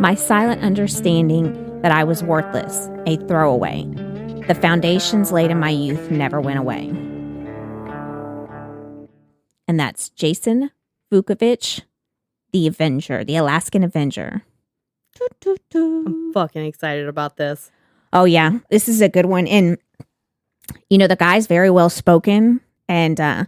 My silent understanding that I was worthless, a throwaway. The foundations laid in my youth never went away. And that's Jason Vukovich, the Avenger, the Alaskan Avenger. I'm fucking excited about this. Oh, yeah. This is a good one. And, you know, the guy's very well spoken, and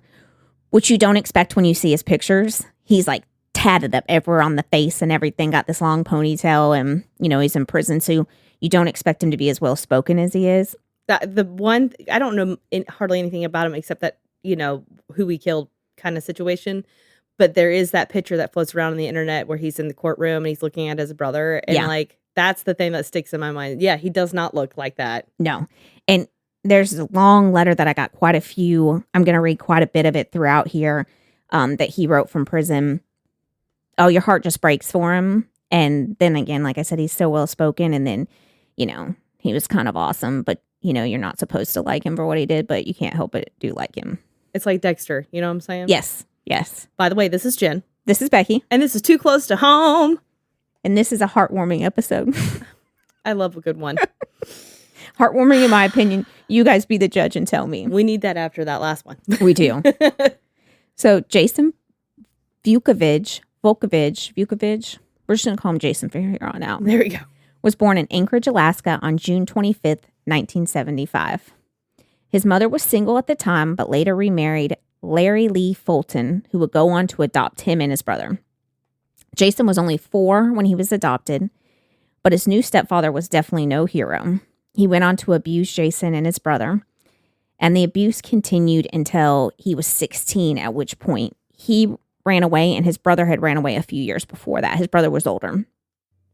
which you don't expect when you see his pictures. He's like tatted up everywhere on the face and everything, got this long ponytail, and, you know, he's in prison. So you don't expect him to be as well spoken as he is. The one, I don't know hardly anything about him except that, you know, who he killed kind of situation. But there is that picture that floats around on the internet where he's in the courtroom and he's looking at his brother. And like, that's the thing that sticks in my mind. Yeah, he does not look like that. No. And there's a long letter that I got quite a few. I'm going to read quite a bit of it throughout here that he wrote from prison. Oh, your heart just breaks for him. And then again, like I said, he's so well spoken. And then, you know, he was kind of awesome. But, you know, you're not supposed to like him for what he did, but you can't help but do like him. It's like Dexter. You know what I'm saying? Yes. Yes. By the way, this is Jen. This is Becky. And this is Too Close to Home. And this is a heartwarming episode. I love a good one. Heartwarming in my opinion. You guys be the judge and tell me. We need that after that last one. We do. So Jason Vukovich. We're just going to call him Jason from here on out. There we go. Was born in Anchorage, Alaska on June 25th, 1975. His mother was single at the time, but later remarried Larry Lee Fulton, who would go on to adopt him and his brother. Jason was only 4 when he was adopted, but his new stepfather was definitely no hero. He went on to abuse Jason and his brother, and the abuse continued until he was 16, at which point he ran away, and his brother had ran away a few years before that. His brother was older.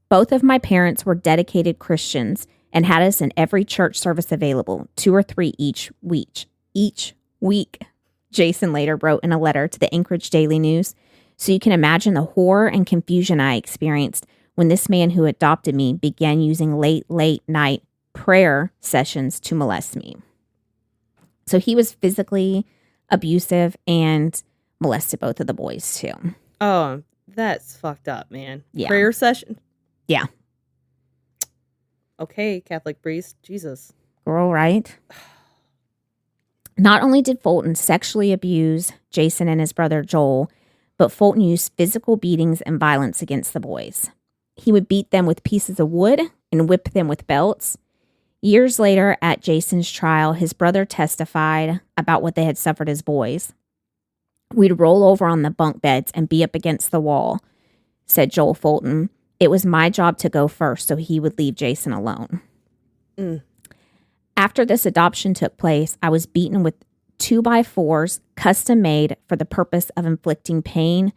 Both of my parents were dedicated Christians and had us in every church service available, 2 or 3 each week. Jason later wrote in a letter to the Anchorage Daily News, so you can imagine the horror and confusion I experienced when this man who adopted me began using late night prayer sessions to molest me. So he was physically abusive and molested both of the boys too. Oh, that's fucked up, man. Yeah. Prayer session? Yeah. Okay, Catholic priest. Jesus. Girl, right? Not only did Fulton sexually abuse Jason and his brother Joel, but Fulton used physical beatings and violence against the boys. He would beat them with pieces of wood and whip them with belts. Years later, at Jason's trial, his brother testified about what they had suffered as boys. We'd roll over on the bunk beds and be up against the wall, said Joel Fulton. It was my job to go first, so he would leave Jason alone. After this adoption took place, I was beaten with 2x4s, custom made for the purpose of inflicting pain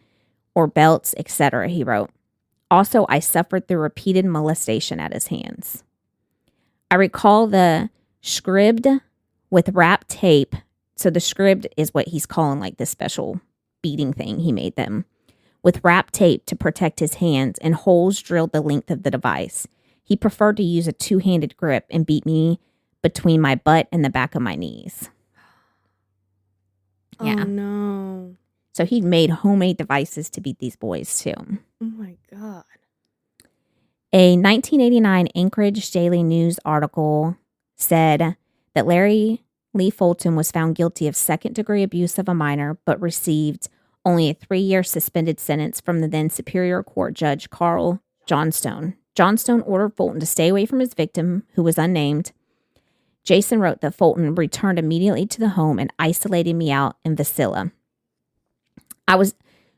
or belts, etc., he wrote. Also, I suffered through repeated molestation at his hands. I recall the scribed with wrapped tape. So the scribed is what he's calling like this special beating thing he made them. With wrapped tape to protect his hands and holes drilled the length of the device. He preferred to use a 2-handed grip and beat me between my butt and the back of my knees. Yeah. Oh, no. So he made homemade devices to beat these boys, too. Oh, my God. A 1989 Anchorage Daily News article said that Larry Lee Fulton was found guilty of second-degree abuse of a minor, but received only a 3-year suspended sentence from the then Superior Court Judge Carl Johnstone. Johnstone ordered Fulton to stay away from his victim, who was unnamed. Jason wrote that Fulton returned immediately to the home and isolated me out in Vasilla.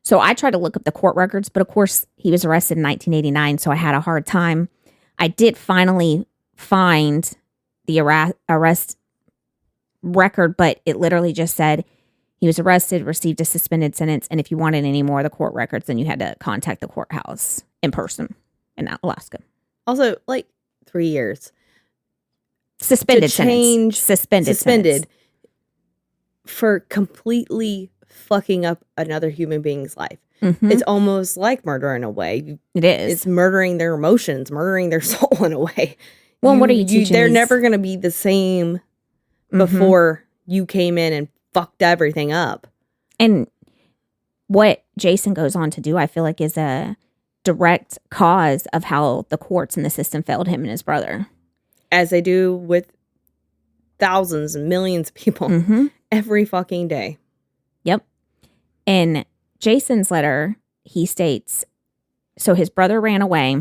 So I tried to look up the court records, but of course he was arrested in 1989, so I had a hard time. I did finally find the arrest record, but it literally just said he was arrested, received a suspended sentence, and if you wanted any more of the court records, then you had to contact the courthouse in person in Alaska. Also, like 3 years. Suspended sentence. Suspended sentence. For completely fucking up another human being's life. Mm-hmm. It's almost like murder in a way. It is. It's murdering their emotions, murdering their soul in a way. Well, what are you teaching? They're never going to be the same before you came in and fucked everything up. And what Jason goes on to do, I feel like, is direct cause of how the courts and the system failed him and his brother. As they do with thousands and millions of people every fucking day. Yep. In Jason's letter, he states, so his brother ran away,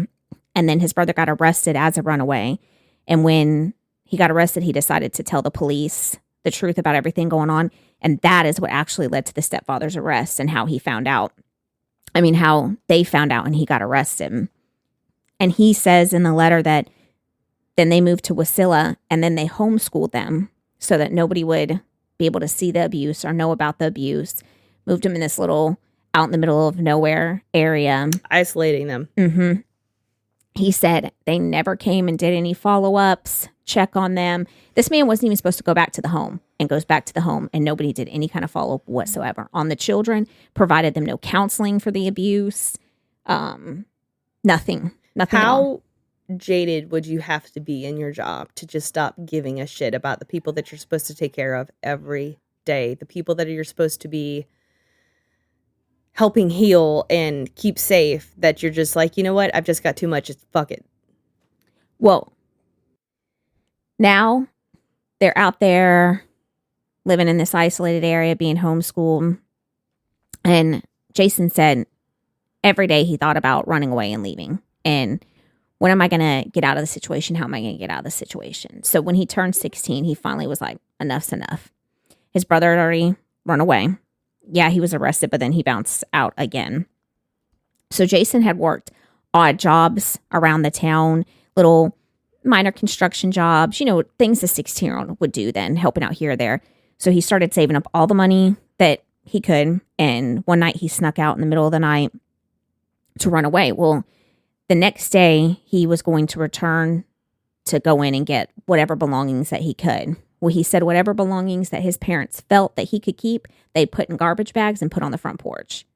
and then his brother got arrested as a runaway. And when he got arrested, he decided to tell the police the truth about everything going on. And that is what actually led to the stepfather's arrest and how he found out. I mean, how they found out and he got arrested. And he says in the letter that then they moved to Wasilla and then they homeschooled them so that nobody would be able to see the abuse or know about the abuse. Moved them in this little out in the middle of nowhere area. Isolating them. Mm-hmm. He said they never came and did any follow-ups, check on them. This man wasn't even supposed to go back to the home and goes back to the home, and nobody did any kind of follow-up whatsoever on the children, provided them no counseling for the abuse, nothing. How jaded would you have to be in your job to just stop giving a shit about the people that you're supposed to take care of every day, the people that you're supposed to be helping heal and keep safe, that you're just like, you know what, I've just got too much, it's fuck it. Well, now they're out there living in this isolated area, being homeschooled. And Jason said every day he thought about running away and leaving. And when am I going to get out of the situation? How am I going to get out of the situation? So when he turned 16, he finally was like, enough's enough. His brother had already run away. Yeah, he was arrested, but then he bounced out again. So Jason had worked odd jobs around the town, little minor construction jobs, you know, things a 16-year-old would do then, helping out here or there. So he started saving up all the money that he could. And one night he snuck out in the middle of the night to run away. Well, the next day he was going to return to go in and get whatever belongings that he could. Well, he said whatever belongings that his parents felt that he could keep, they put in garbage bags and put on the front porch.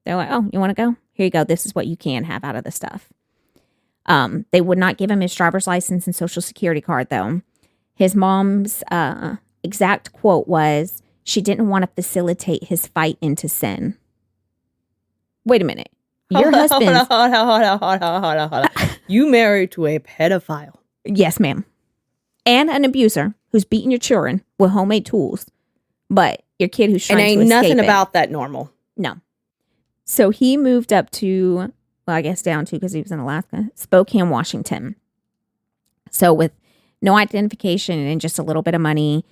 They're like, oh, you want to go? Here you go. This is what you can have out of the stuff. They would not give him his driver's license and social security card, though. His mom's exact quote was, she didn't want to facilitate his fight into sin. Wait a minute. Your husband. Hold on. You married to a pedophile. Yes, ma'am. And an abuser who's beating your children with homemade tools. But your kid who's trying to escape it. And ain't nothing it. about that normal. No. So he moved up to, well, I guess down to, because he was in Alaska, Spokane, Washington. So with no identification and just a little bit of money,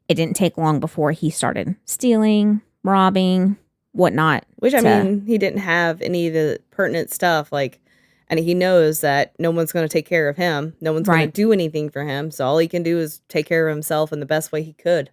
it didn't take long before he started stealing, robbing, whatnot. Which, I mean, he didn't have any of the pertinent stuff, like, and he knows that no one's going to take care of him. No one's going to do anything for him. So all he can do is take care of himself in the best way he could.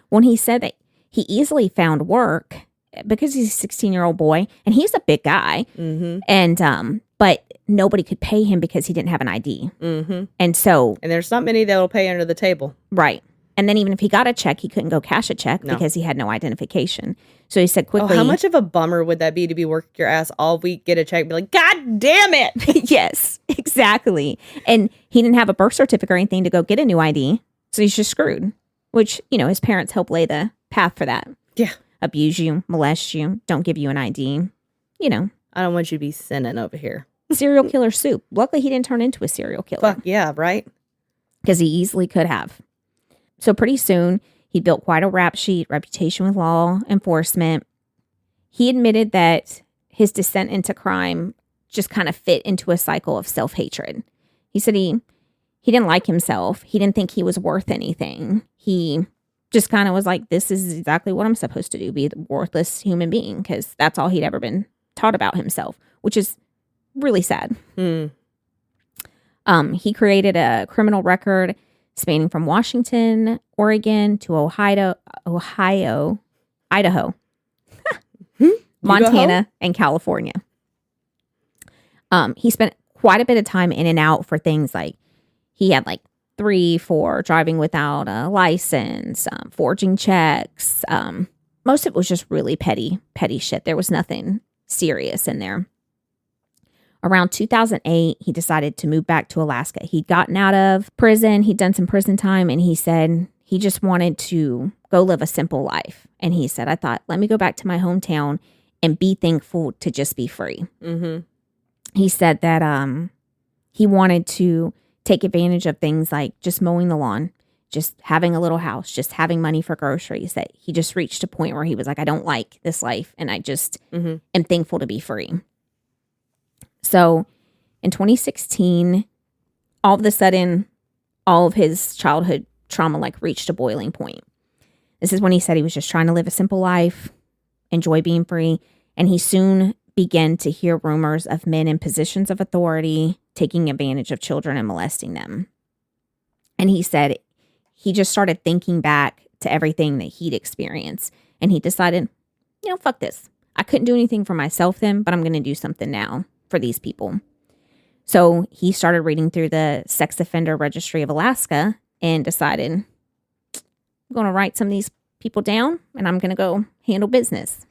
When he said that he easily found work because he's a 16-year-old boy and he's a big guy. Mm-hmm. And, but nobody could pay him because he didn't have an ID. Mm-hmm. And so. And there's not many that will pay under the table. Right. And then even if he got a check, he couldn't go cash a check because he had no identification. So he said quickly. Oh, how much of a bummer would that be to be working your ass all week, get a check, and be like, God damn it. Yes, exactly. And he didn't have a birth certificate or anything to go get a new ID. So he's just screwed, which, you know, his parents helped lay the path for that. Yeah. Abuse you, molest you, don't give you an ID. You know. I don't want you to be sinning over here. Serial killer soup. Luckily, he didn't turn into a serial killer. Fuck yeah, right? Because he easily could have. So pretty soon, he built quite a rap sheet, reputation with law enforcement. He admitted that his descent into crime just kind of fit into a cycle of self-hatred. He said he didn't like himself. He didn't think he was worth anything. He just kind of was like, this is exactly what I'm supposed to do, be the worthless human being, because that's all he'd ever been taught about himself, which is really sad. He created a criminal record spanning from Washington, Oregon to Idaho, Montana, and California. He spent quite a bit of time in and out for things like he had like 3 for driving without a license, forging checks. Most of it was just really petty shit. There was nothing serious in there. Around 2008, he decided to move back to Alaska. He'd gotten out of prison. He'd done some prison time, and he said he just wanted to go live a simple life. And he said, I thought, let me go back to my hometown and be thankful to just be free. Mm-hmm. he said that he wanted to take advantage of things like just mowing the lawn, just having a little house, just having money for groceries, that he just reached a point where he was like, I don't like this life, and I just am thankful to be free. So in 2016, all of a sudden, all of his childhood trauma like reached a boiling point. This is when he said he was just trying to live a simple life, enjoy being free, and he soon began to hear rumors of men in positions of authority taking advantage of children and molesting them. And he said he just started thinking back to everything that he'd experienced, and he decided, fuck this. I couldn't do anything for myself then, but I'm going to do something now for these people. So he started reading through the Sex Offender Registry of Alaska and decided, I'm going to write some of these people down and I'm going to go handle business.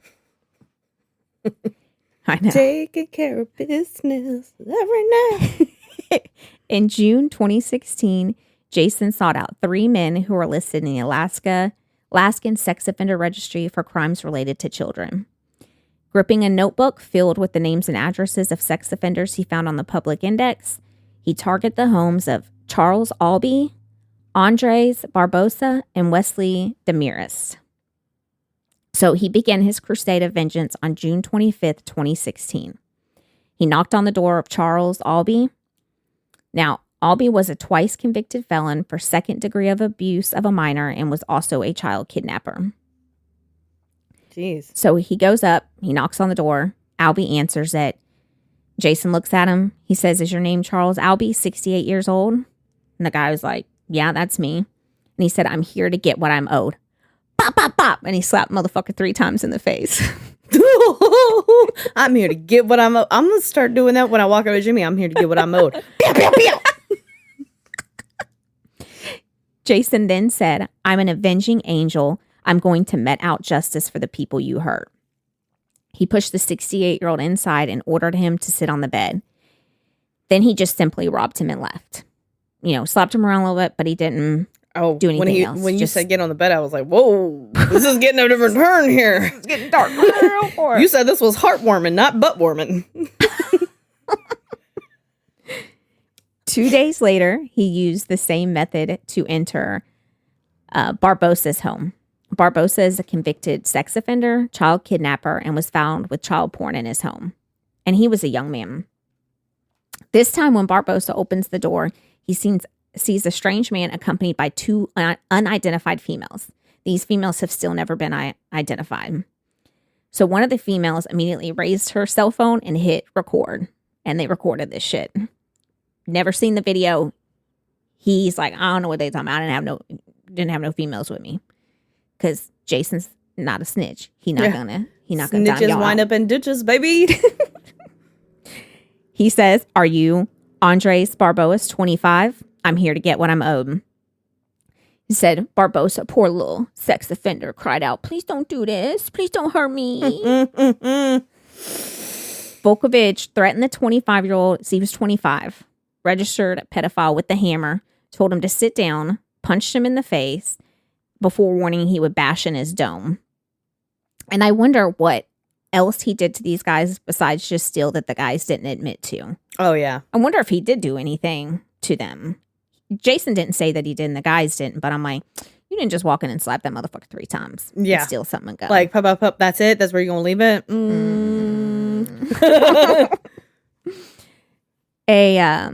I know. Taking care of business every night. In June 2016, Jason sought out 3 men who were listed in the Alaskan Sex Offender Registry for crimes related to children. Gripping a notebook filled with the names and addresses of sex offenders he found on the public index, he targeted the homes of Charles Albee, Andres Barbosa, and Wesley Demirez. So he began his crusade of vengeance on June 25th, 2016. He knocked on the door of Charles Albee. Now, Albee was a twice convicted felon for second degree of abuse of a minor and was also a child kidnapper. Jeez. So he goes up, he knocks on the door. Albee answers it. Jason looks at him. He says, is your name Charles Albee, 68 years old? And the guy was like, yeah, that's me. And he said, I'm here to get what I'm owed. Pop, pop, pop. And he slapped motherfucker 3 times in the face. I'm here to get what I'm owed. I'm going to start doing that when I walk over to Jimmy. I'm here to get what I'm owed. Pew, pew, pew. Jason then said, I'm an avenging angel. I'm going to mete out justice for the people you hurt. He pushed the 68-year-old inside and ordered him to sit on the bed. Then he just simply robbed him and left. Slapped him around a little bit, but he didn't do anything else. When you said get on the bed, I was like, whoa, this is getting a different turn here. It's getting dark. You said this was heartwarming, not butt-warming. 2 days later, he used the same method to enter Barbosa's home. Barbosa is a convicted sex offender, child kidnapper, and was found with child porn in his home. And he was a young man. This time when Barbosa opens the door, he sees a strange man accompanied by 2 unidentified females. These females have still never been identified. So one of the females immediately raised her cell phone and hit record. And they recorded this shit. Never seen the video. He's like, I don't know what they're talking about. I didn't have no females with me. Because Jason's not a snitch. He's not gonna Snitches wind up in ditches, baby. He says, are you Andres Barbosa, 25? I'm here to get what I'm owed. He said, Barbosa, poor little sex offender, cried out, please don't do this. Please don't hurt me. Vukovich threatened the 25-year-old, he was 25, registered pedophile with the hammer, told him to sit down, punched him in the face, before warning he would bash in his dome. And I wonder what else he did to these guys besides just steal that the guys didn't admit to. Oh, yeah. I wonder if he did do anything to them. Jason didn't say that he did and the guys didn't, but I'm like, you didn't just walk in and slap that motherfucker 3 times. Yeah. And steal something and go. Like, pop, pop, pop, that's it? That's where you're going to leave it? A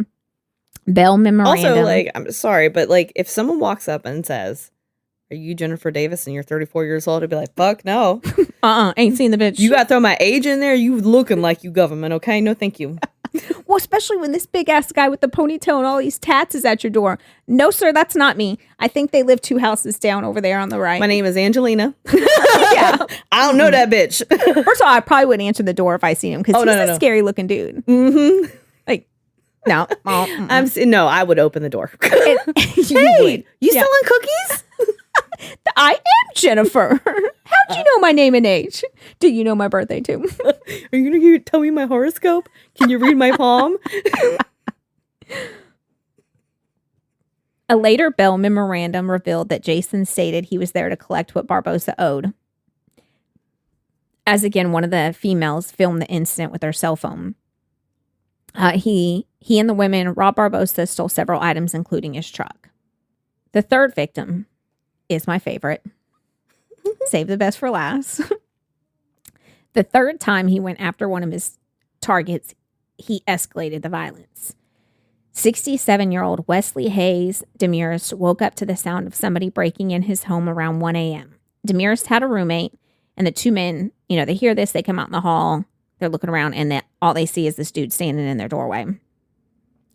bail memorandum. Also, like, I'm sorry, but like, if someone walks up and says, are you Jennifer Davis and you're 34 years old? I'd be like, fuck no. Ain't seen the bitch. You got to throw my age in there? You looking like you government, okay? No, thank you. Well, especially when this big ass guy with the ponytail and all these tats is at your door. No, sir, that's not me. I think they live 2 houses down over there on the right. My name is Angelina. Yeah. I don't know that bitch. First of all, I probably wouldn't answer the door if I seen him because he's a scary looking dude. Mm-hmm. Like, no. No, I would open the door. Hey, you selling cookies? I am Jennifer. How'd you know my name and age? Do you know my birthday too? Are you going to tell me my horoscope? Can you read my palm? A later bail memorandum revealed that Jason stated he was there to collect what Barbosa owed. As again, one of the females filmed the incident with her cell phone. He and the women, Rob Barbosa, stole several items, including his truck. The third victim is my favorite. Save the best for last. The third time he went after one of his targets, he escalated the violence. 67-year-old Wesley Hayes Demirest woke up to the sound of somebody breaking in his home around 1 a.m. Demirest had a roommate, and the two men, they hear this, they come out in the hall, they're looking around, and all they see is this dude standing in their doorway.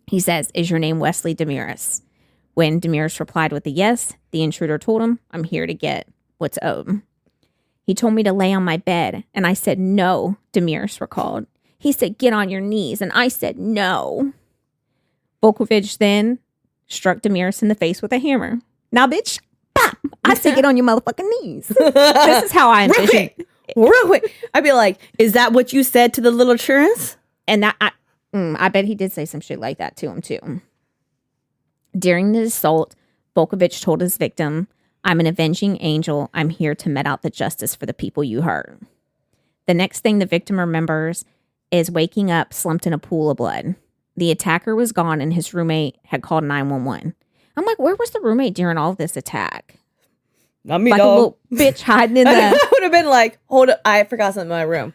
He says, "Is your name Wesley Demirest?" When Demirest replied with a yes, the intruder told him, "I'm here to get what's owed." "He told me to lay on my bed, and I said no," Demirest recalled. "He said, 'Get on your knees,' and I said no." Vukovich then struck Demirest in the face with a hammer. "Now, bitch, pop! I said get on your motherfucking knees." This is how I envision it. Real quick. I'd be like, "Is that what you said to the little churns?" And that I bet he did say some shit like that to him, too. During the assault, Vukovich told his victim, "I'm an avenging angel. I'm here to met out the justice for the people you hurt." The next thing the victim remembers is waking up slumped in a pool of blood. The attacker was gone and his roommate had called 911. I'm like, where was the roommate during all of this attack? Not me, like dog. A little bitch hiding in the... I would have been like, hold up, I forgot something in my room.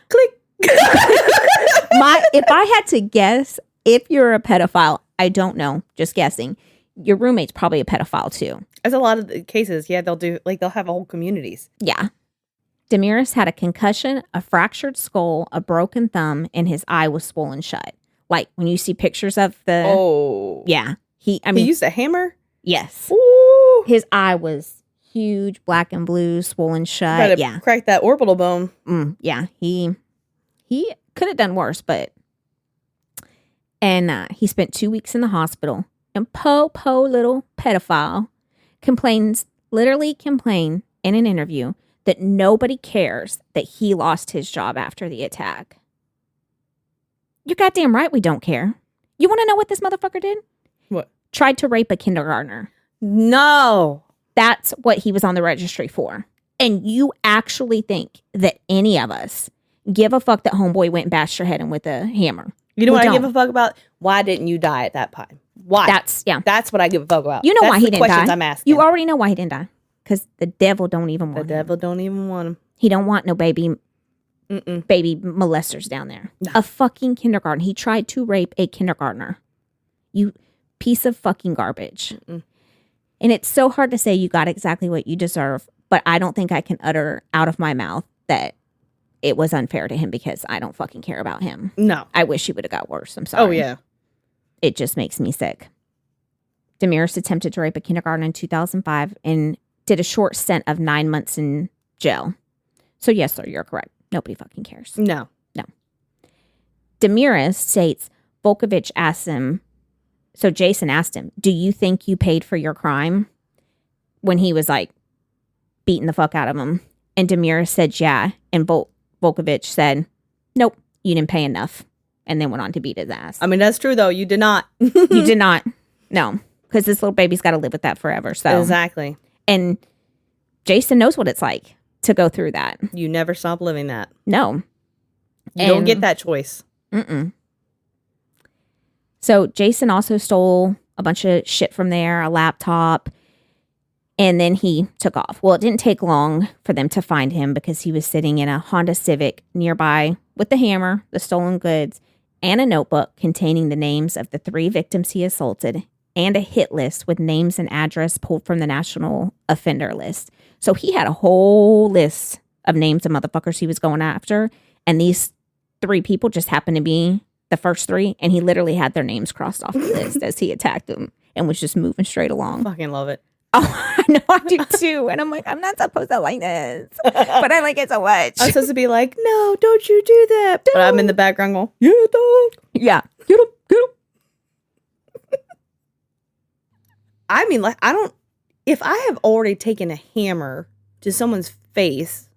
Click. If I had to guess, if you're a pedophile, I don't know, just guessing, your roommate's probably a pedophile too. That's a lot of the cases. Yeah, they'll have whole communities. Yeah. Demirest had a concussion, a fractured skull, a broken thumb, and his eye was swollen shut. Like when you see pictures of the... Oh. Yeah. He used a hammer? Yes. Ooh. His eye was huge, black and blue, swollen shut. Yeah. Crack that orbital bone. Yeah. He could have done worse, but... And he spent 2 weeks in the hospital. And little pedophile literally complained in an interview that nobody cares that he lost his job after the attack. You're goddamn right we don't care. You want to know what this motherfucker did? What? Tried to rape a kindergartner. No. That's what he was on the registry for. And you actually think that any of us give a fuck that homeboy went and bashed your head in with a hammer? You know what I give a fuck about? Why didn't you die at that time? Why? That's what I give a fuck about. You know That's why he didn't die. Questions I'm asking. You already know why he didn't die. Because the devil don't even want him. The devil don't even want him. He don't want no baby molesters down there. No. A fucking kindergarten. He tried to rape a kindergartner. You piece of fucking garbage. Mm-mm. And it's so hard to say you got exactly what you deserve, but I don't think I can utter out of my mouth that it was unfair to him because I don't fucking care about him. No. I wish he would have got worse. I'm sorry. Oh, yeah. It just makes me sick. Demirest attempted to rape a kindergarten in 2005 and did a short stint of 9 months in jail. So yes, sir, you're correct. Nobody fucking cares. No. Demirest states Vukovich asked him, so Jason asked him, "Do you think you paid for your crime?" When he was like beating the fuck out of him. And Demirest said, yeah. And Vukovich said, "Nope, you didn't pay enough." And then went on to beat his ass. I mean, that's true, though. You did not. You did not. No. Because this little baby's got to live with that forever. So exactly. And Jason knows what it's like to go through that. You never stop living that. No. You don't get that choice. So Jason also stole a bunch of shit from there, a laptop, and then he took off. Well, it didn't take long for them to find him because he was sitting in a Honda Civic nearby with the hammer, the stolen goods, and a notebook containing the names of the 3 victims he assaulted and a hit list with names and address pulled from the National Offender List. So he had a whole list of names of motherfuckers he was going after, and these 3 people just happened to be the first 3, and he literally had their names crossed off the list as he attacked them and was just moving straight along. Fucking love it. Oh, I know, I do too. And I'm like, I'm not supposed to like this, but I like it so much. I'm supposed to be like, no, don't you do that. But I'm in the background going, yeah, dog. Yeah. Get him, get him. I mean, like, if I have already taken a hammer to someone's face,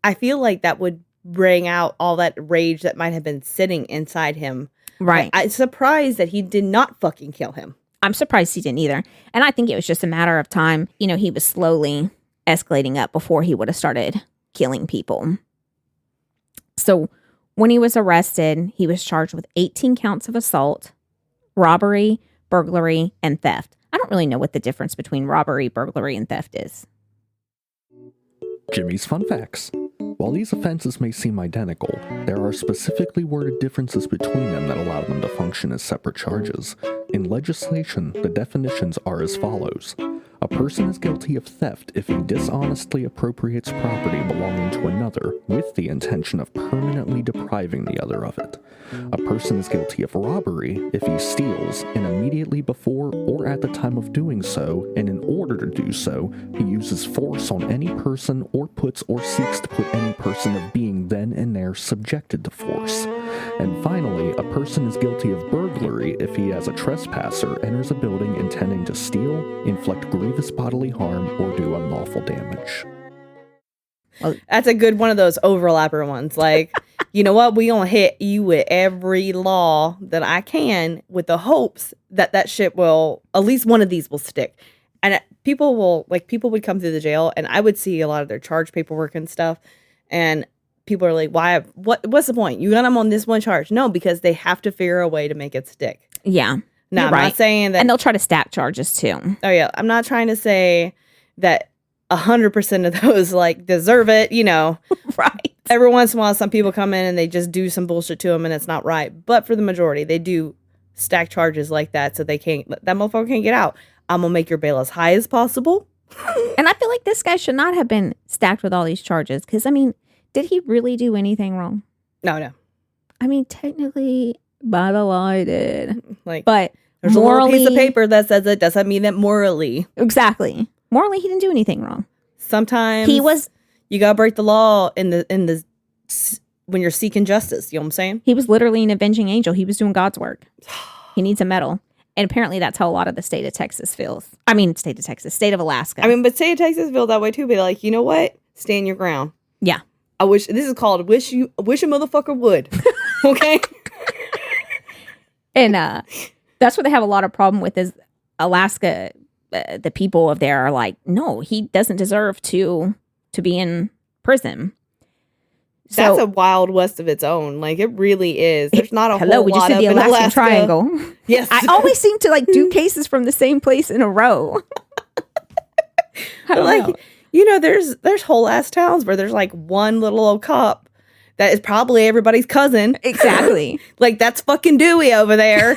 I feel like that would bring out all that rage that might have been sitting inside him. Right. I'm surprised that he did not fucking kill him. I'm surprised he didn't either. And I think it was just a matter of time. You know, he was slowly escalating up before he would have started killing people. So When he was arrested, he was charged with 18 counts of assault, robbery, burglary, and theft. I don't really know what the difference between robbery, burglary, and theft is. Jimmy's Fun Facts. While these offenses may seem identical, there are specifically worded differences between them that allow them to function as separate charges. In legislation, the definitions are as follows. A person is guilty of theft if he dishonestly appropriates property belonging to another with the intention of permanently depriving the other of it. A person is guilty of robbery if he steals, and immediately before or at the time of doing so, and in order to do so, he uses force on any person or puts or seeks to put any person of being then and there subjected to force. And finally, a person is guilty of burglary if he, as a trespasser, enters a building intending to steal, inflict grievous bodily harm, or do unlawful damage. Well, that's a good one of those overlapper ones. Like, you know what? We gonna hit you with every law that I can with the hopes that that shit will, at least one of these will stick. And people would come through the jail and I would see a lot of their charge paperwork and stuff. And people are like, what's the point? You got them on this one charge. No, because they have to figure a way to make it stick. Yeah. Now, I'm not saying that. And they'll try to stack charges too. Oh, yeah. I'm not trying to say that 100% of those like deserve it, you know. Right. Every once in a while, some people come in and they just do some bullshit to them and it's not right. But for the majority, they do stack charges like that so that motherfucker can't get out. I'm going to make your bail as high as possible. And I feel like this guy should not have been stacked with all these charges. Because, I mean, did he really do anything wrong? No. I mean, technically, by the law, he did. But there's morally, a little piece of paper that says it doesn't mean that morally. Exactly. Morally, he didn't do anything wrong. Sometimes you gotta break the law in the when you're seeking justice. You know what I'm saying? He was literally an avenging angel. He was doing God's work. He needs a medal. And apparently that's how a lot of the state of Texas feels. I mean, state of Alaska. I mean, but state of Texas feels that way too. But like, you know what? Stand your ground. Yeah. This is called wish a motherfucker would. Okay. And that's what they have a lot of problem with is Alaska. The people of there are like, no, he doesn't deserve to be in prison. So, that's a wild west of its own. Like, it really is. There's not a whole lot we just did the Alaskan Triangle. Yes. I always seem to like do cases from the same place in a row. I don't know. You know, there's whole ass towns where there's like one little old cop that is probably everybody's cousin. Exactly. Like, that's fucking Dewey over there.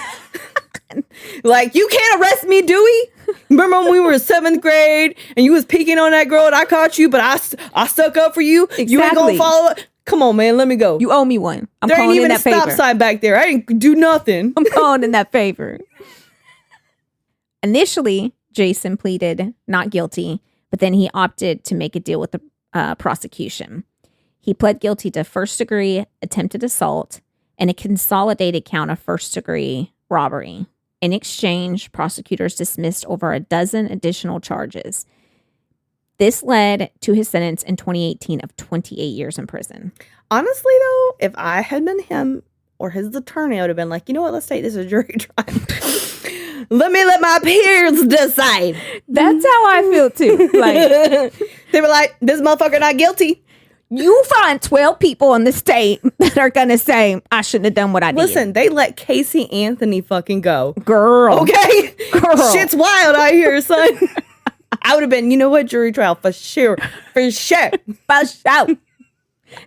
Like, you can't arrest me, Dewey. Remember when we were in 7th grade and you was peeking on that girl and I caught you, but I stuck up for you. Exactly. You ain't gonna follow it. Come on, man, let me go. You owe me one. There ain't even a stop sign back there. I didn't do nothing. I'm calling in that favor. Initially, Jason pleaded not guilty, but then he opted to make a deal with the prosecution. He pled guilty to first-degree attempted assault and a consolidated count of first-degree robbery. In exchange, prosecutors dismissed over a dozen additional charges. This led to his sentence in 2018 of 28 years in prison. Honestly, though, if I had been him or his attorney, I would have been like, you know what, let's take this as a jury trial. Let my peers decide. That's how I feel, too. Like, they were like, this motherfucker not guilty. You find 12 people in the state that are going to say, I shouldn't have done what I did. Listen, they let Casey Anthony fucking go. Girl. Okay? Girl. Shit's wild out here, son. I would have been, you know what, jury trial, for sure. For sure. For sure.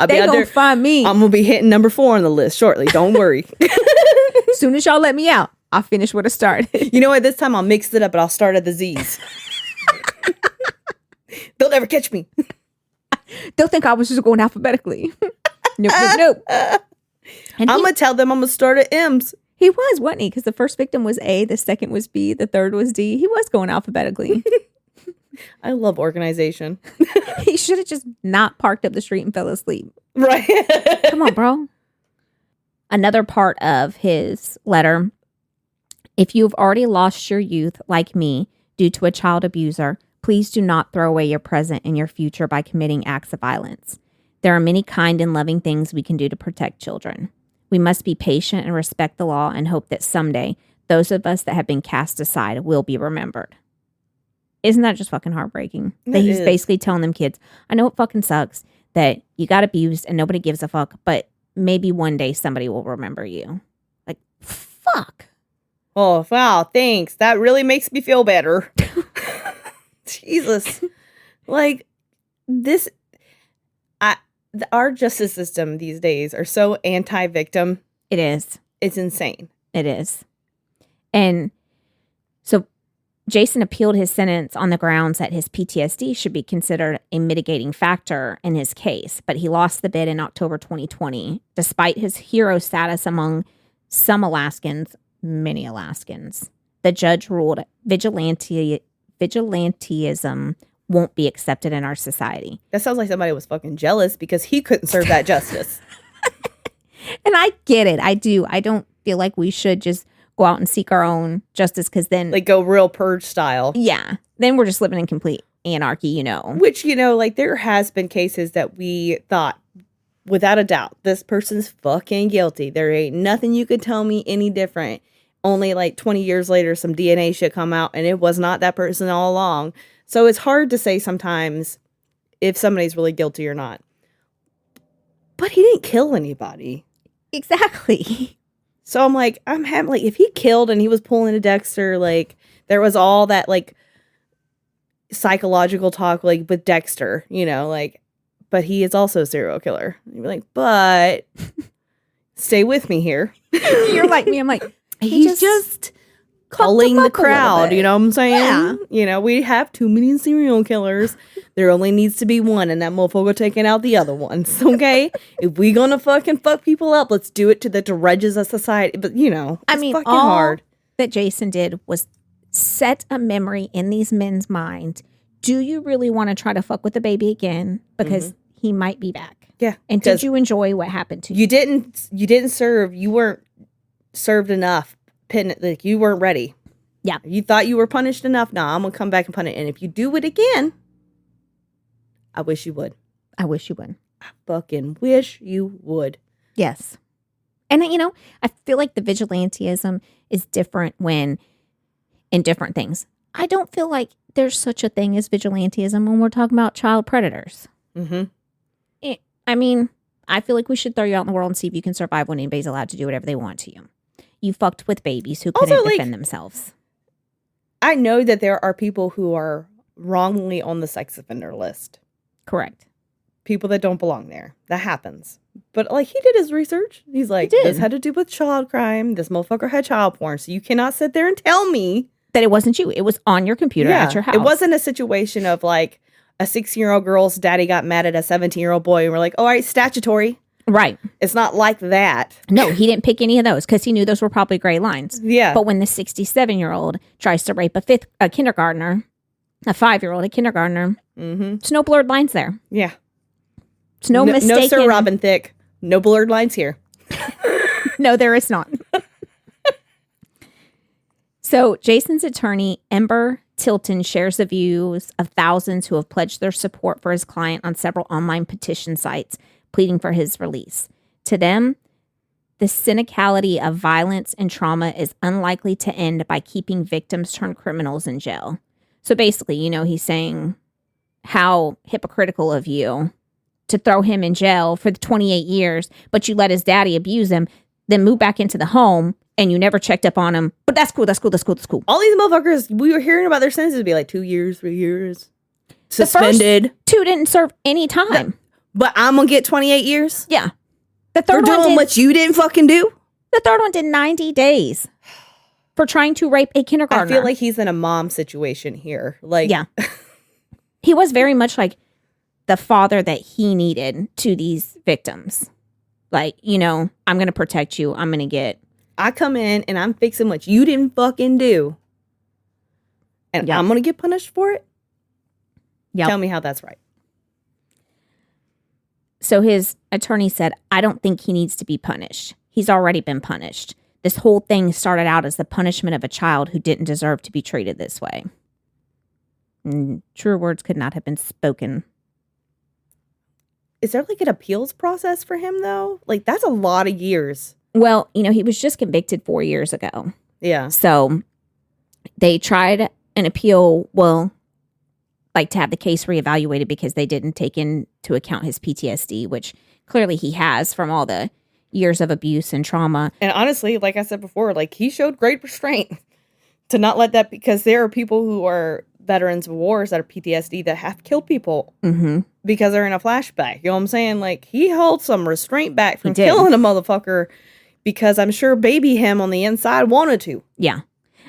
They going to find me. I'm going to be hitting number 4 on the list shortly. Don't worry. As soon as y'all let me out, I'll finish what I started. You know what, this time I'll mix it up and I'll start at the Z's. They'll never catch me. They'll think I was just going alphabetically. Nope. I'm going to tell them I'm going to start at M's. He was, wasn't he? Because the first victim was A, the second was B, the third was D. He was going alphabetically. I love organization. He should have just not parked up the street and fell asleep. Right. Come on, bro. Another part of his letter. If you have already lost your youth, like me, due to a child abuser, please do not throw away your present and your future by committing acts of violence. There are many kind and loving things we can do to protect children. We must be patient and respect the law and hope that someday those of us that have been cast aside will be remembered. Isn't that just fucking heartbreaking? That he's basically telling them kids, I know it fucking sucks that you got abused and nobody gives a fuck, but maybe one day somebody will remember you. Like, fuck. Oh, wow, thanks. That really makes me feel better. Jesus. Like, this... our justice system these days are so anti-victim. It is. It's insane. It is. And so Jason appealed his sentence on the grounds that his PTSD should be considered a mitigating factor in his case, but he lost the bid in October 2020, despite his hero status among some Alaskans, many Alaskans. The judge ruled vigilantism won't be accepted in our society. That sounds like somebody was fucking jealous because he couldn't serve that justice. And I get it. I do. I don't feel like we should just go out and seek our own justice because then... Like go real purge style. Yeah. Then we're just living in complete anarchy, you know. Which, you know, like there has been cases that we thought, without a doubt, this person's fucking guilty. There ain't nothing you could tell me any different. Only like 20 years later, some DNA shit come out and it was not that person all along. So it's hard to say sometimes if somebody's really guilty or not. But he didn't kill anybody. Exactly. So I'm like, if he killed and he was pulling a Dexter, like there was all that like psychological talk like with Dexter, you know, like, but he is also a serial killer. You'd be like, but stay with me here. You're like me. I'm like, he's just culling the crowd, you know what I'm saying? Yeah. You know, we have too many serial killers. There only needs to be one, and that motherfucker taking out the other ones, okay? If we gonna fucking fuck people up, let's do it to the dregs of society. But, you know, it's fucking all hard. That Jason did was set a memory in these men's minds. Do you really want to try to fuck with the baby again? Because he might be back. Yeah. And did you enjoy what happened to you? You didn't serve. You weren't served enough. Like, you weren't ready. Yeah. You thought you were punished enough. Nah, I'm going to come back and punish. And if you do it again, I wish you would. I wish you would. I fucking wish you would. Yes. And, you know, I feel like the vigilantism is different in different things. I don't feel like there's such a thing as vigilantism when we're talking about child predators. Mm-hmm. I mean, I feel like we should throw you out in the world and see if you can survive when anybody's allowed to do whatever they want to you. You fucked with babies who couldn't defend themselves. I know that there are people who are wrongly on the sex offender list. Correct. People that don't belong there. That happens. But, like, he did his research. He's like, this had to do with child crime. This motherfucker had child porn. So you cannot sit there and tell me that it wasn't you. It was on your computer at your house. It wasn't a situation of, like, a 16-year-old girl's daddy got mad at a 17-year-old boy and we're like, all right, statutory. Right. It's not like that. No, he didn't pick any of those because he knew those were probably gray lines. Yeah. But when the 67-year-old tries to rape a kindergartner, a 5-year-old, a kindergartner, there's no blurred lines there. Yeah. It's no mistake. No, Sir Robin Thicke. No blurred lines here. No, there is not. So Jason's attorney, Ember Tilton, shares the views of thousands who have pledged their support for his client on several online petition sites, pleading for his release. To them, the cynicality of violence and trauma is unlikely to end by keeping victims turned criminals in jail. So basically, you know, he's saying how hypocritical of you to throw him in jail for the 28 years, but you let his daddy abuse him, then move back into the home, and you never checked up on him. But that's cool. All these motherfuckers, we were hearing about their sentences be like 2 years, 3 years. Suspended. The first 2 didn't serve any time. But I'm going to get 28 years? Yeah. The third one doing what you didn't fucking do? The third one did 90 days for trying to rape a kindergartner. I feel like he's in a mom situation here. Like, yeah. He was very much like the father that he needed to these victims. Like, you know, I'm going to protect you. I'm going to get... I come in and I'm fixing what you didn't fucking do. And I'm going to get punished for it? Yeah. Tell me how that's right. So his attorney said, I don't think he needs to be punished. He's already been punished. This whole thing started out as the punishment of a child who didn't deserve to be treated this way. And truer words could not have been spoken. Is there like an appeals process for him, though? Like, that's a lot of years. Well, you know, he was just convicted 4 years ago. Yeah. So they tried an appeal, well, like to have the case reevaluated because they didn't take into account his PTSD, which clearly he has from all the years of abuse and trauma. And honestly, like I said before, like he showed great restraint to not let that, because there are people who are veterans of wars that are PTSD that have killed people because they're in a flashback. You know what I'm saying? Like he held some restraint back from killing a motherfucker because I'm sure baby him on the inside wanted to. Yeah.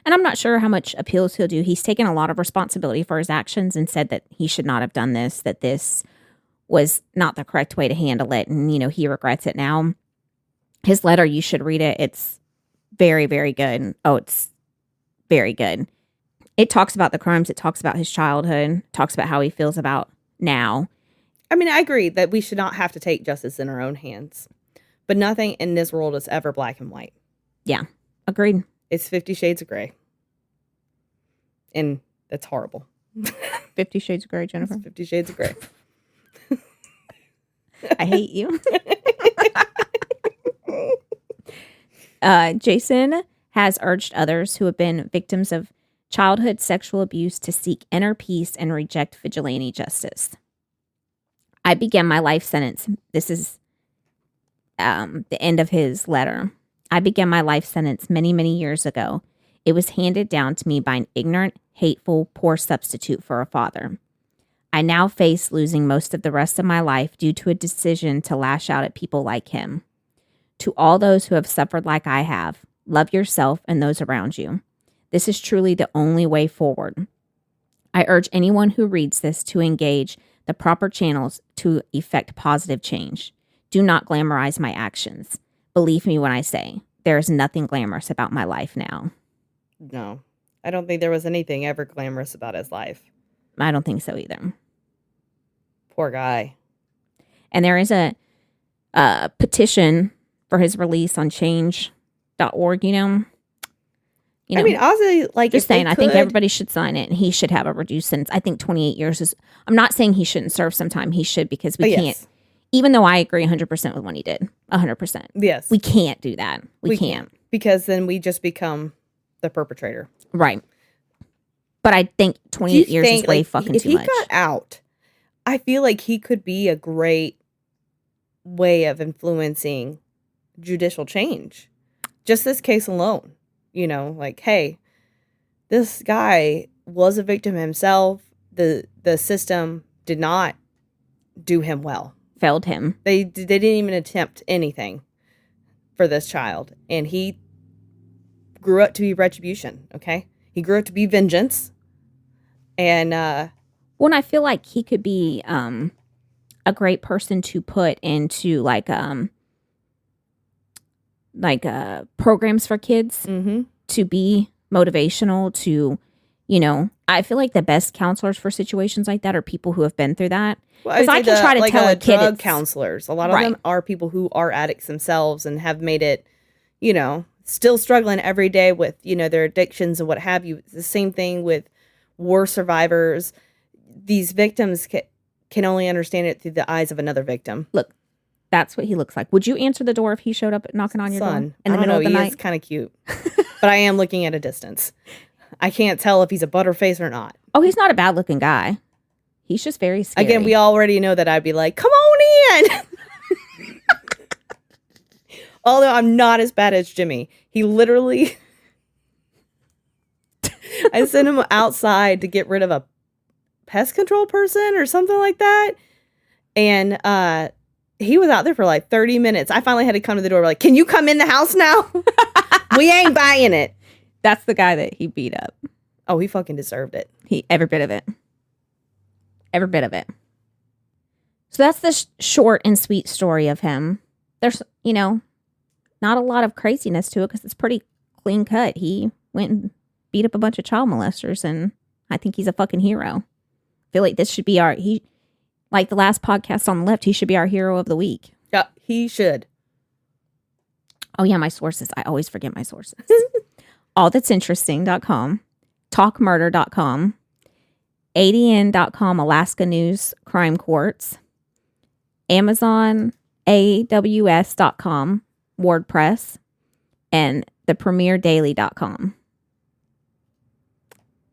And I'm not sure how much appeals he'll do. He's taken a lot of responsibility for his actions and said that he should not have done this, that this was not the correct way to handle it. And, you know, he regrets it now. His letter, you should read it. It's very, very good. Oh, it's very good. It talks about the crimes. It talks about his childhood. Talks about how he feels about now. I mean, I agree that we should not have to take justice in our own hands. But nothing in this world is ever black and white. Yeah, agreed. It's 50 Shades of Grey. And that's horrible. 50 Shades of Grey, Jennifer. It's 50 Shades of Grey. I hate you. Jason has urged others who have been victims of childhood sexual abuse to seek inner peace and reject vigilante justice. I began my life sentence. This is the end of his letter. I began my life sentence many, many years ago. It was handed down to me by an ignorant, hateful, poor substitute for a father. I now face losing most of the rest of my life due to a decision to lash out at people like him. To all those who have suffered like I have, love yourself and those around you. This is truly the only way forward. I urge anyone who reads this to engage the proper channels to effect positive change. Do not glamorize my actions. Believe me when I say, there is nothing glamorous about my life now. No, I don't think there was anything ever glamorous about his life. I don't think so either. Poor guy. And there is a petition for his release on change.org, you know. I mean, honestly, like, just saying, I think everybody should sign it and he should have a reduced sentence. I think 28 years is, I'm not saying he shouldn't serve some time. He should, because we can't, even though I agree 100% with what he did, 100%. Yes. We can't do that. We can't. Because then we just become the perpetrator. Right. But I think 28 years is way fucking too much. If he got out, I feel like he could be a great way of influencing judicial change. Just this case alone. You know, like, hey, this guy was a victim himself. The system did not do him well. Failed him. They didn't even attempt anything for this child. And he grew up to be retribution, okay? He grew up to be vengeance. And well, I feel like he could be a great person to put into like programs for kids to be motivational, to, you know, I feel like the best counselors for situations like that are people who have been through that. Because I can try to tell a kid drug counselors. A lot of them are people who are addicts themselves and have made it, you know, still struggling every day with, you know, their addictions and what have you. It's the same thing with war survivors. These victims can only understand it through the eyes of another victim. Look, that's what he looks like. Would you answer the door if he showed up knocking on your door in the middle of the night? He's kind of cute, but I am looking at a distance. I can't tell if he's a butterface or not. Oh, he's not a bad looking guy. He's just very scary. Again, we already know that I'd be like, come on in. Although I'm not as bad as Jimmy. He literally, I sent him outside to get rid of a pest control person or something like that. And he was out there for like 30 minutes. I finally had to come to the door like, can you come in the house now? We ain't buying it. That's the guy that he beat up. Oh, he fucking deserved it. Every bit of it. Every bit of it. So that's the short and sweet story of him. There's, you know, not a lot of craziness to it because it's pretty clean cut. He went and beat up a bunch of child molesters, and I think he's a fucking hero. I feel like this should be like the last podcast on the left, he should be our hero of the week. Yeah, he should. Oh yeah, my sources. I always forget my sources. allthat'sinteresting.com, talkmurder.com, ADN.com, Alaska News Crime Courts, Amazon, AWS.com, WordPress, and thepremierdaily.com.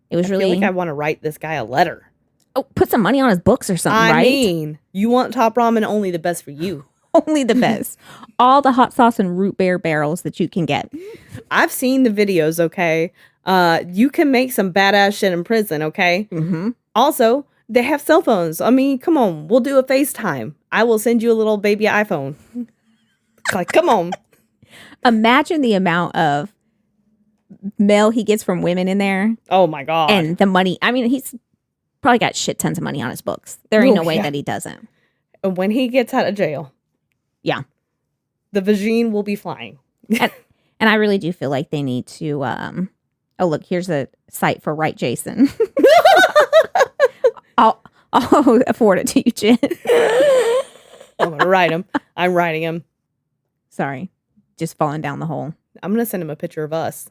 It was really... I feel like I want to write this guy a letter. Oh, put some money on his books or something, right? I mean, you want top ramen, only the best for you. Only the best. All the hot sauce and root beer barrels that you can get. I've seen the videos, okay? You can make some badass shit in prison, okay? Mm-hmm. Also, they have cell phones. I mean, come on. We'll do a FaceTime. I will send you a little baby iPhone. Like, come on. Imagine the amount of mail he gets from women in there. Oh, my God. And the money. I mean, he's probably got shit tons of money on his books. There ain't no way that he doesn't. And when he gets out of jail. Yeah. The vagine will be flying. and I really do feel like they need to... oh, look, here's a site for Write Jason. I'll afford it to you, Jen. I'm going to write him. I'm writing him. Sorry. Just falling down the hole. I'm going to send him a picture of us.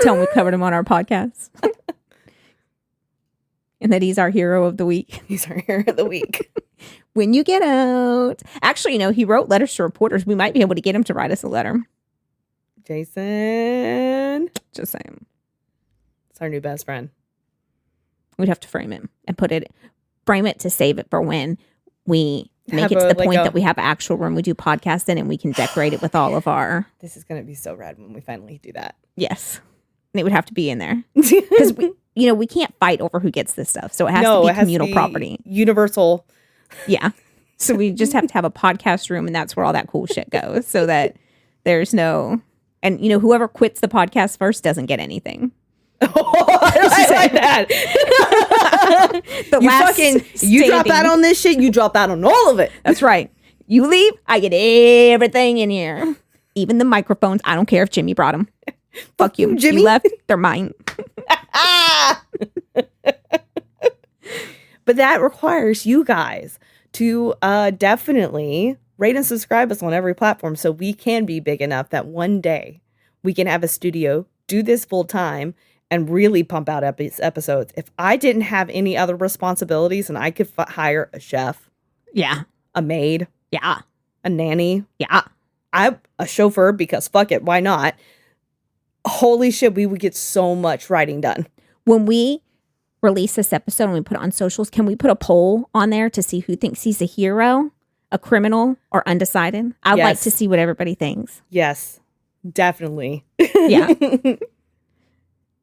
Tell him we covered him on our podcast. And that he's our hero of the week. He's our hero of the week. When you get out. Actually, you know, he wrote letters to reporters. We might be able to get him to write us a letter. Jason. Just saying. It's our new best friend. We'd have to frame it and frame it to save it for when we make it to the point that we have an actual room we do podcasts in and we can decorate it with all of our. This is going to be so rad when we finally do that. Yes. And it would have to be in there. Because we can't fight over who gets this stuff. So it has to be communal property. Universal. Yeah. So we just have to have a podcast room and that's where all that cool shit goes. So that there's no, and whoever quits the podcast first doesn't get anything. I like that. You drop out on this shit, you drop out on all of it. That's right. You leave, I get everything in here. Even the microphones. I don't care if Jimmy brought them. Fuck you. Jimmy. You left, they're mine. But that requires you guys to definitely rate and subscribe us on every platform so we can be big enough that one day we can have a studio, do this full time, and really pump out episodes. If I didn't have any other responsibilities and I could hire a chef, yeah, a maid, yeah, a nanny, yeah, a chauffeur, because fuck it, why not? Holy shit, we would get so much writing done. When we release this episode and we put it on socials, can we put a poll on there to see who thinks he's a hero, a criminal, or undecided? I'd like to see what everybody thinks. Yes, definitely. Yeah.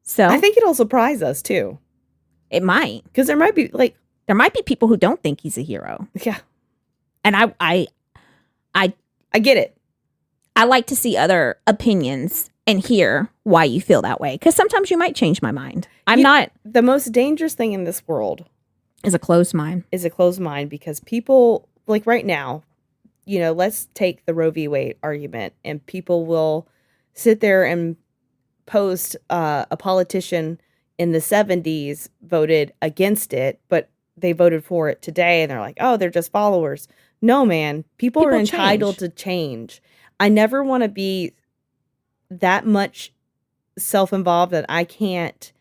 So I think it'll surprise us too. It might. Because there might be people who don't think he's a hero. Yeah. And I get it. I like to see other opinions and hear why you feel that way. Because sometimes you might change my mind. The most dangerous thing in this world is a closed mind. Because people, like right now, let's take the Roe v. Wade argument, and people will sit there and post a politician in the 70s voted against it, but they voted for it today, and they're like, oh, they're just followers. No, man. People are entitled to change. I never want to be that much self-involved that I can't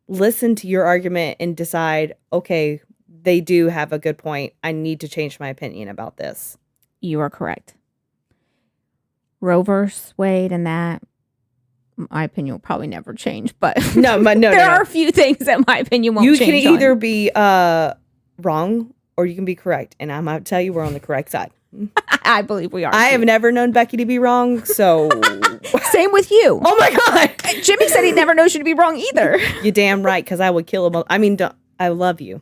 listen to your argument and decide, okay, they do have a good point. I need to change my opinion about this. You are correct. Roe versus Wade and that, my opinion will probably never change, but no, there are a few things that my opinion won't change. You can either be wrong or you can be correct, and I'm going to tell you we're on the correct side. I believe we are. I have never known Becky to be wrong, so same with you. Oh my God, Jimmy said he never knows you to be wrong either. You're damn right, because I would kill him. I mean, I love you.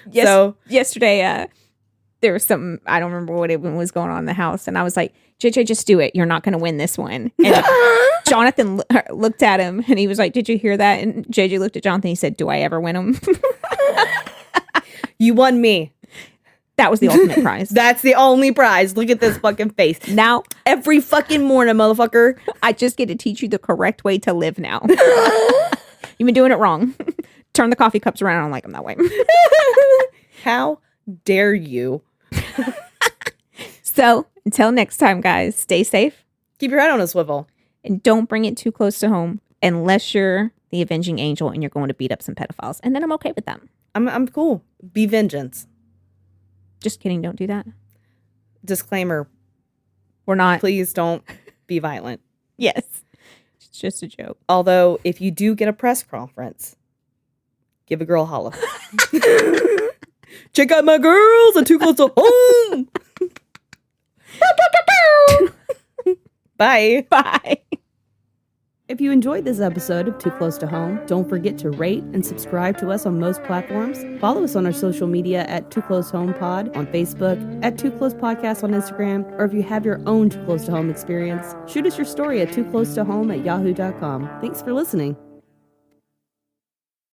Yesterday, there was something, I don't remember what it was going on in the house, and I was like, JJ, just do it. You're not going to win this one. And Jonathan looked at him, and he was like, did you hear that? And JJ looked at Jonathan, and he said, do I ever win him? You won me. That was the ultimate prize. That's the only prize. Look at this fucking face. Now, every fucking morning, motherfucker. I just get to teach you the correct way to live now. You've been doing it wrong. Turn the coffee cups around. I don't like them that way. How dare you? So, until next time, guys, stay safe. Keep your head on a swivel. And don't bring it too close to home unless you're the avenging angel and you're going to beat up some pedophiles. And then I'm okay with that. I'm cool. Be vengeance. Just kidding. Don't do that. Disclaimer. We're not. Please don't be violent. Yes. It's just a joke. Although, if you do get a press conference, give a girl a holla. Check out my girls at Too Close to Home. Bye. Bye. If you enjoyed this episode of Too Close to Home, don't forget to rate and subscribe to us on most platforms. Follow us on our social media at Too Close Home Pod on Facebook, at Too Close Podcast on Instagram, or if you have your own Too Close to Home experience, shoot us your story at tooclosetohome@yahoo.com. Thanks for listening.